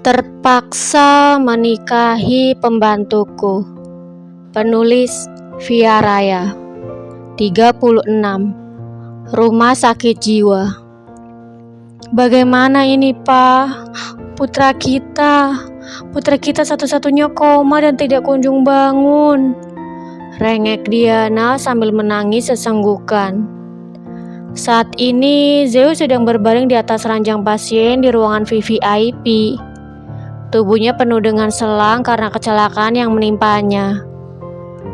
Terpaksa menikahi pembantuku. Penulis Via Raya. 36. Rumah sakit jiwa. Bagaimana ini, Pak? Putra kita satu-satunya koma dan tidak kunjung bangun. Rengek Diana sambil menangis sesenggukan. Saat ini Zeus sedang berbaring di atas ranjang pasien di ruangan VVIP. Tubuhnya penuh dengan selang karena kecelakaan yang menimpanya.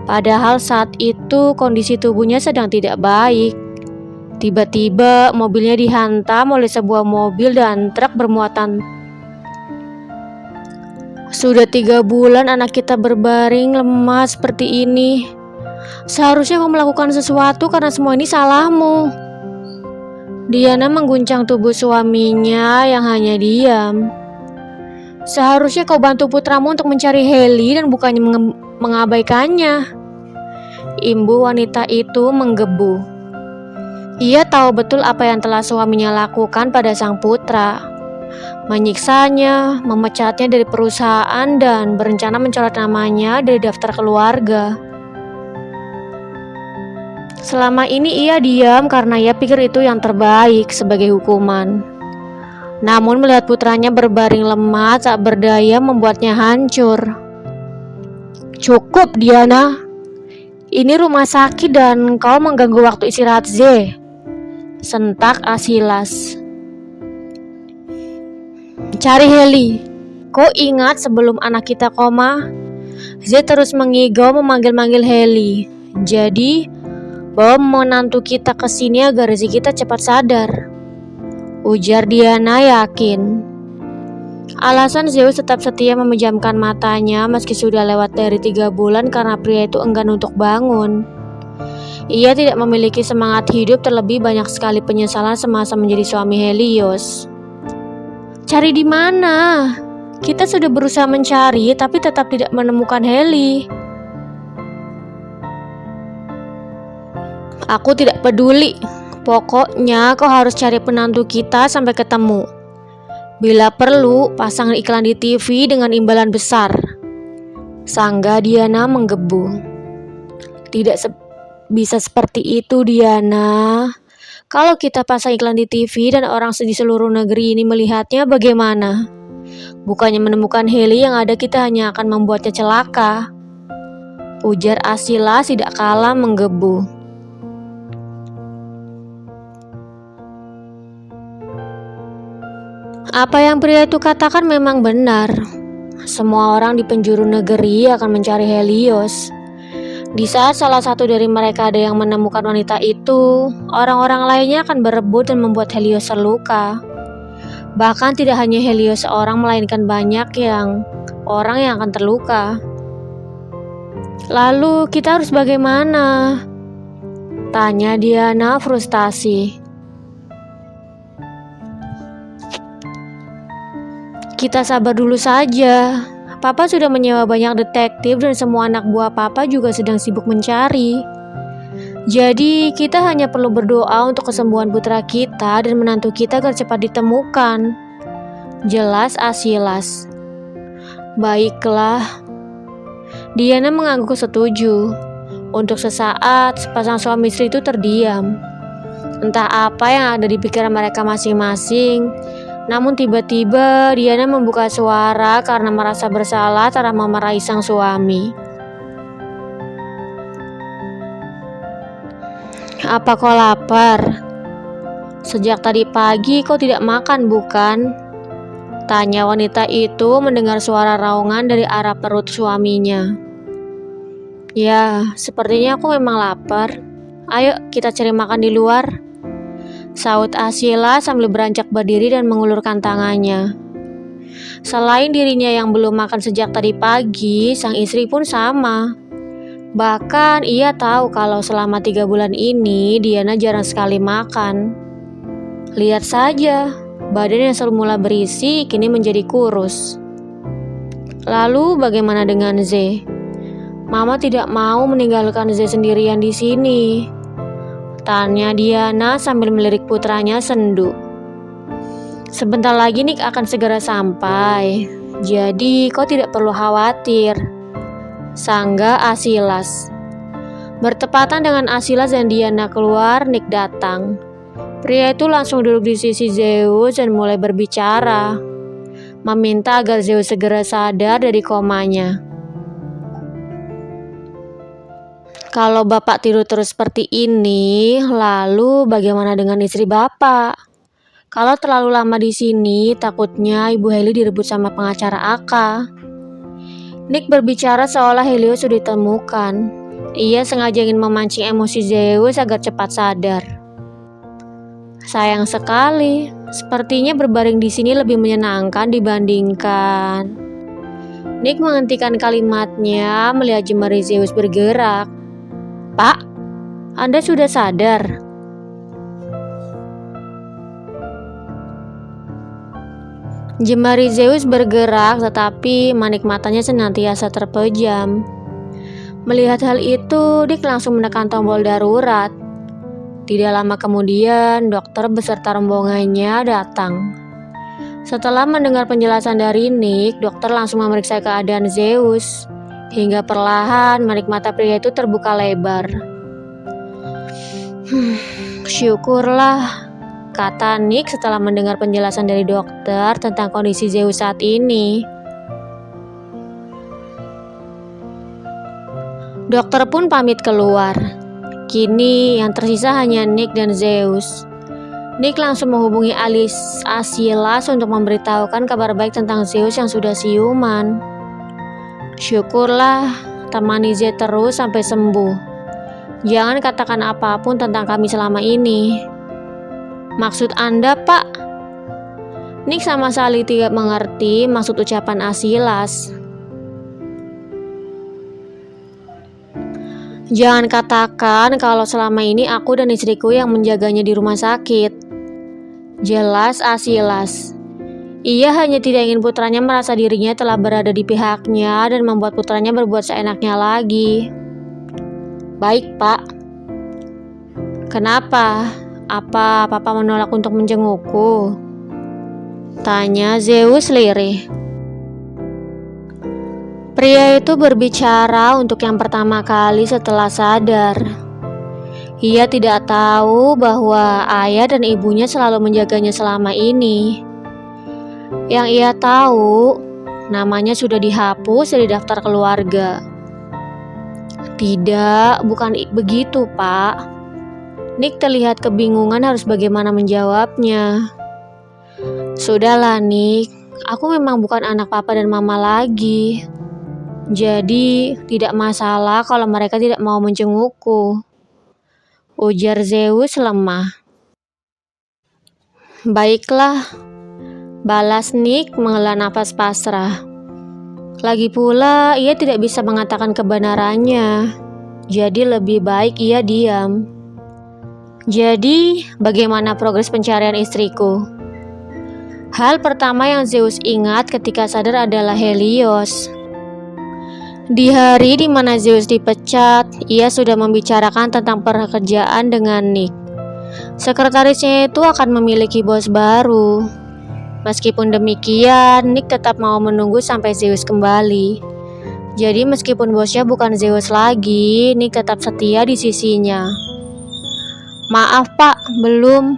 Padahal saat itu kondisi tubuhnya sedang tidak baik. Tiba-tiba mobilnya dihantam oleh sebuah mobil dan truk bermuatan. Sudah 3 bulan anak kita berbaring lemah seperti ini. Seharusnya kau melakukan sesuatu karena semua ini salahmu. Diana mengguncang tubuh suaminya yang hanya diam. Seharusnya kau bantu putramu untuk mencari Heli dan bukannya mengabaikannya. Imbu wanita itu menggebu. Ia tahu betul apa yang telah suaminya lakukan pada sang putra. Menyiksanya, memecatnya dari perusahaan dan berencana mencoret namanya dari daftar keluarga. Selama ini ia diam karena ia pikir itu yang terbaik sebagai hukuman. Namun melihat putranya berbaring lemah tak berdaya membuatnya hancur. Cukup, Diana. Ini rumah sakit dan kau mengganggu waktu istirahat Z. Sentak Asilas. Cari Heli. Kau ingat sebelum anak kita koma? Z terus mengigau memanggil-manggil Heli. Jadi, bawa menantu kita ke sini agar rezeki kita cepat sadar. Ujar Diana yakin. Alasan Zeus tetap setia memejamkan matanya meski sudah lewat dari 3 bulan karena pria itu enggan untuk bangun. Ia tidak memiliki semangat hidup, terlebih banyak sekali penyesalan semasa menjadi suami Helios. Cari di mana? Kita sudah berusaha mencari tapi tetap tidak menemukan Heli. Aku tidak peduli. Pokoknya kau harus cari penantu kita sampai ketemu. Bila perlu, pasang iklan di TV dengan imbalan besar. Sangga Diana menggebu. Tidak bisa seperti itu, Diana. Kalau kita pasang iklan di TV dan orang di seluruh negeri ini melihatnya, bagaimana? Bukannya menemukan Heli, yang ada kita hanya akan membuatnya celaka. Ujar Asilas tidak kalah menggebu. Apa yang pria itu katakan memang benar. Semua orang di penjuru negeri akan mencari Helios. Di saat salah satu dari mereka ada yang menemukan wanita itu, orang-orang lainnya akan berebut dan membuat Helios terluka. Bahkan tidak hanya Helios seorang, melainkan banyak orang yang akan terluka. Lalu kita harus bagaimana? Tanya Diana frustasi. Kita sabar dulu saja. Papa sudah menyewa banyak detektif dan semua anak buah Papa juga sedang sibuk mencari. Jadi kita hanya perlu berdoa untuk kesembuhan putra kita dan menantu kita agar cepat ditemukan. Jelas Asilas. Baiklah. Diana mengangguk setuju. Untuk sesaat sepasang suami istri itu terdiam. Entah apa yang ada di pikiran mereka masing-masing. Namun tiba-tiba Diana membuka suara karena merasa bersalah telah memarahi sang suami. Apa kau lapar? Sejak tadi pagi kau tidak makan, bukan? Tanya wanita itu mendengar suara raungan dari arah perut suaminya. Ya, sepertinya aku memang lapar. Ayo kita cari makan di luar. Saud Asila sambil beranjak berdiri dan mengulurkan tangannya. Selain dirinya yang belum makan sejak tadi pagi, sang istri pun sama. Bahkan ia tahu kalau selama 3 bulan ini Diana jarang sekali makan. Lihat saja, badan yang semula berisi kini menjadi kurus. Lalu bagaimana dengan Z? Mama tidak mau meninggalkan Z sendirian di sini. Tanya Diana sambil melirik putranya sendu. Sebentar lagi Nick akan segera sampai. Jadi kau tidak perlu khawatir, sangga Asilas. Bertepatan dengan Asilas dan Diana keluar, Nick datang. Pria itu langsung duduk di sisi Zeus dan mulai berbicara, meminta agar Zeus segera sadar dari komanya. Kalau bapak tidur terus seperti ini, lalu bagaimana dengan istri bapak? Kalau terlalu lama di sini, takutnya Ibu Heli direbut sama pengacara Aka. Nick berbicara seolah Helios sudah ditemukan. Ia sengaja ingin memancing emosi Zeus agar cepat sadar. Sayang sekali, sepertinya berbaring di sini lebih menyenangkan dibandingkan. Nick menghentikan kalimatnya melihat jemari Zeus bergerak. Pak, Anda sudah sadar? Jemari Zeus bergerak, tetapi manik matanya senantiasa terpejam. Melihat hal itu, Nick langsung menekan tombol darurat. Tidak lama kemudian, dokter beserta rombongannya datang. Setelah mendengar penjelasan dari Nick, dokter langsung memeriksa keadaan Zeus. Hingga perlahan manik mata pria itu terbuka lebar. Syukurlah, kata Nick setelah mendengar penjelasan dari dokter tentang kondisi Zeus saat ini. Dokter pun pamit keluar. Kini yang tersisa hanya Nick dan Zeus. Nick langsung menghubungi Asilas untuk memberitahukan kabar baik tentang Zeus yang sudah siuman. Syukurlah, temani Z terus sampai sembuh. Jangan katakan apapun tentang kami selama ini. Maksud Anda, Pak? Nick sama sekali tidak mengerti maksud ucapan Asilas. Jangan katakan kalau selama ini aku dan istriku yang menjaganya di rumah sakit. Jelas Asilas. Ia hanya tidak ingin putranya merasa dirinya telah berada di pihaknya dan membuat putranya berbuat seenaknya lagi. Baik, Pak. Kenapa? Apa Papa menolak untuk menjengukku? Tanya Zeus lirih. Pria itu berbicara untuk yang pertama kali setelah sadar. Ia tidak tahu bahwa ayah dan ibunya selalu menjaganya selama ini. Yang ia tahu, namanya sudah dihapus dari daftar keluarga. Tidak, bukan begitu, Pak. Nick terlihat kebingungan harus bagaimana menjawabnya. Sudahlah, Nick. Aku memang bukan anak papa dan mama lagi. Jadi, tidak masalah kalau mereka tidak mau menjengukku. Ujar Zeus lemah. Baiklah. Balas Nick menghela nafas pasrah. Lagi pula ia tidak bisa mengatakan kebenarannya. Jadi lebih baik ia diam. Jadi bagaimana progres pencarian istriku? Hal pertama yang Zeus ingat ketika sadar adalah Helios. Di hari di mana Zeus dipecat, ia sudah membicarakan tentang pekerjaan dengan Nick. Sekretarisnya itu akan memiliki bos baru. Meskipun demikian, Nick tetap mau menunggu sampai Zeus kembali. Jadi meskipun bosnya bukan Zeus lagi, Nick tetap setia di sisinya. Maaf Pak, belum.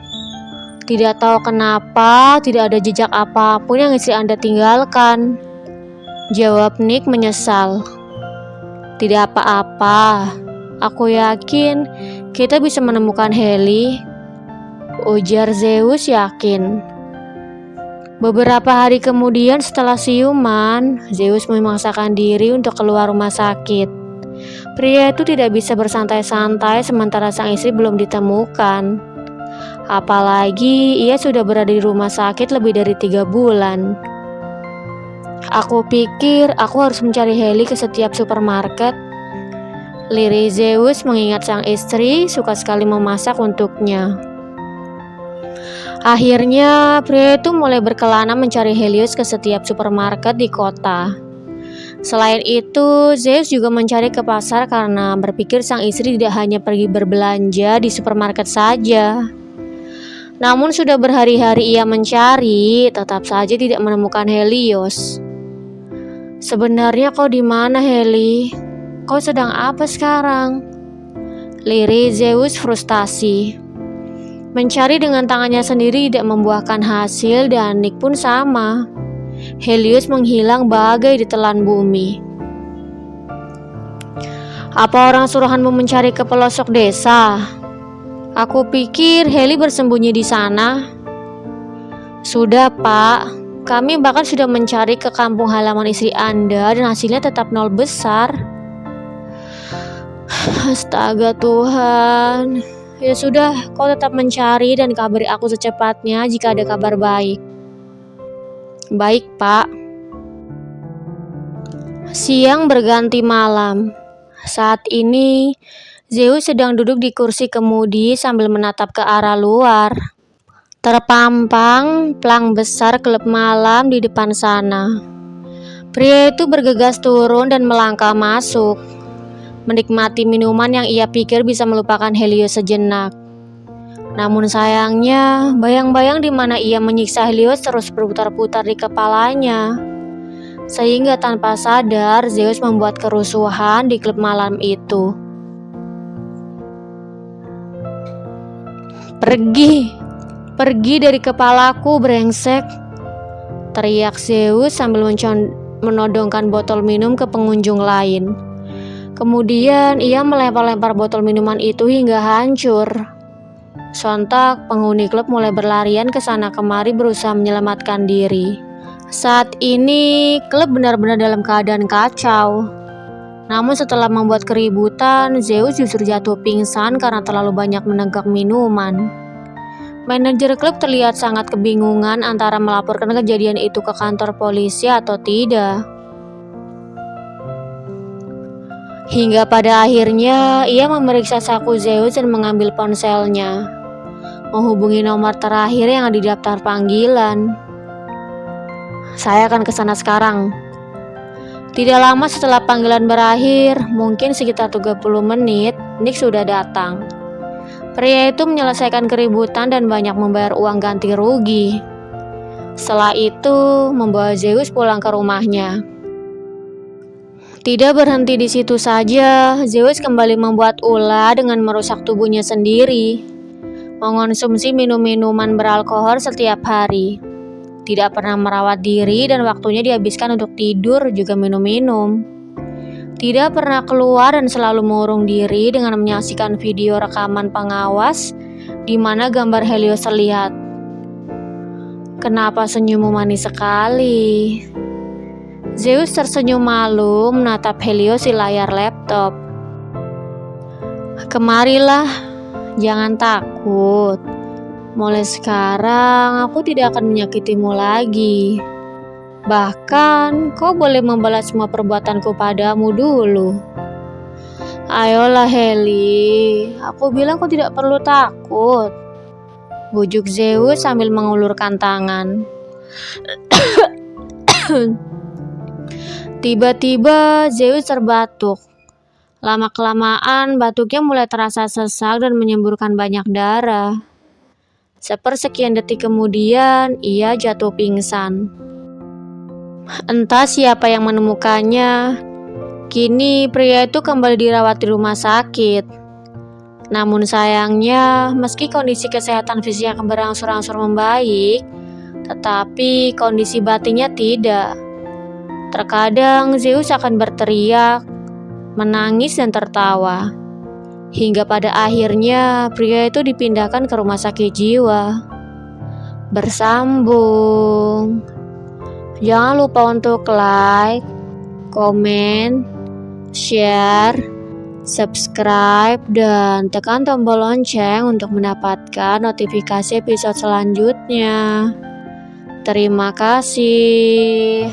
Tidak tahu kenapa, tidak ada jejak apapun yang istri Anda tinggalkan. Jawab Nick menyesal. Tidak apa-apa, aku yakin kita bisa menemukan Heli. Ujar Zeus yakin. Beberapa hari kemudian setelah siuman, Zeus memaksakan diri untuk keluar rumah sakit. Pria itu tidak bisa bersantai-santai sementara sang istri belum ditemukan. Apalagi ia sudah berada di rumah sakit lebih dari 3 bulan. Aku pikir aku harus mencari Heli ke setiap supermarket. Lirih Zeus mengingat sang istri suka sekali memasak untuknya. Akhirnya, pria itu mulai berkelana mencari Helios ke setiap supermarket di kota. Selain itu, Zeus juga mencari ke pasar karena berpikir sang istri tidak hanya pergi berbelanja di supermarket saja. Namun sudah berhari-hari ia mencari, tetap saja tidak menemukan Helios. Sebenarnya kau di mana, Heli? Kau sedang apa sekarang? Lirik Zeus frustasi. Mencari dengan tangannya sendiri tidak membuahkan hasil dan Nick pun sama. Helios menghilang bagai ditelan bumi. Apa orang suruhanmu mencari ke pelosok desa? Aku pikir Heli bersembunyi di sana. Sudah, Pak. Kami bahkan sudah mencari ke kampung halaman istri Anda dan hasilnya tetap nol besar. Astaga Tuhan. Ya sudah, kau tetap mencari dan kabari aku secepatnya jika ada kabar baik. Baik, Pak. Siang berganti malam. Saat ini, Zeus sedang duduk di kursi kemudi sambil menatap ke arah luar. Terpampang plang besar klub malam di depan sana. Pria itu bergegas turun dan melangkah masuk, menikmati minuman yang ia pikir bisa melupakan Helios sejenak. Namun sayangnya, bayang-bayang di mana ia menyiksa Helios terus berputar-putar di kepalanya. Sehingga tanpa sadar, Zeus membuat kerusuhan di klub malam itu. Pergi dari kepalaku, brengsek! Teriak Zeus sambil menodongkan botol minum ke pengunjung lain. Kemudian ia melempar-lempar botol minuman itu hingga hancur. Sontak penghuni klub mulai berlarian ke sana kemari berusaha menyelamatkan diri. Saat ini klub benar-benar dalam keadaan kacau. Namun setelah membuat keributan, Zeus justru jatuh pingsan karena terlalu banyak menenggak minuman. Manajer klub terlihat sangat kebingungan antara melaporkan kejadian itu ke kantor polisi atau tidak. Hingga pada akhirnya ia memeriksa saku Zeus dan mengambil ponselnya, menghubungi nomor terakhir yang ada di daftar panggilan. Saya akan ke sana sekarang. Tidak lama setelah panggilan berakhir, mungkin sekitar 30 menit, Nick sudah datang. Pria itu menyelesaikan keributan dan banyak membayar uang ganti rugi. Setelah itu, membawa Zeus pulang ke rumahnya. Tidak berhenti di situ saja, Zeus kembali membuat ulah dengan merusak tubuhnya sendiri, mengonsumsi minum-minuman beralkohol setiap hari. Tidak pernah merawat diri dan waktunya dihabiskan untuk tidur juga minum-minum. Tidak pernah keluar dan selalu mengurung diri dengan menyaksikan video rekaman pengawas di mana gambar Helios terlihat. Kenapa senyummu manis sekali? Zeus tersenyum malu menatap Helios di layar laptop. Kemarilah, jangan takut. Mulai sekarang aku tidak akan menyakitimu lagi. Bahkan kau boleh membalas semua perbuatanku padamu dulu. Ayolah Heli, aku bilang kau tidak perlu takut. Bujuk Zeus sambil mengulurkan tangan. Tiba-tiba Zeus terbatuk. Lama-kelamaan batuknya mulai terasa sesak dan menyemburkan banyak darah. Sepersekian detik kemudian ia jatuh pingsan. Entah siapa yang menemukannya. Kini pria itu kembali dirawat di rumah sakit. Namun sayangnya, meski kondisi kesehatan fisiknya berangsur-angsur membaik, tetapi kondisi batinnya tidak. Terkadang Zeus akan berteriak, menangis dan tertawa. Hingga pada akhirnya pria itu dipindahkan ke rumah sakit jiwa. Bersambung. Jangan lupa untuk like, komen, share, subscribe, dan tekan tombol lonceng untuk mendapatkan notifikasi episode selanjutnya. Terima kasih.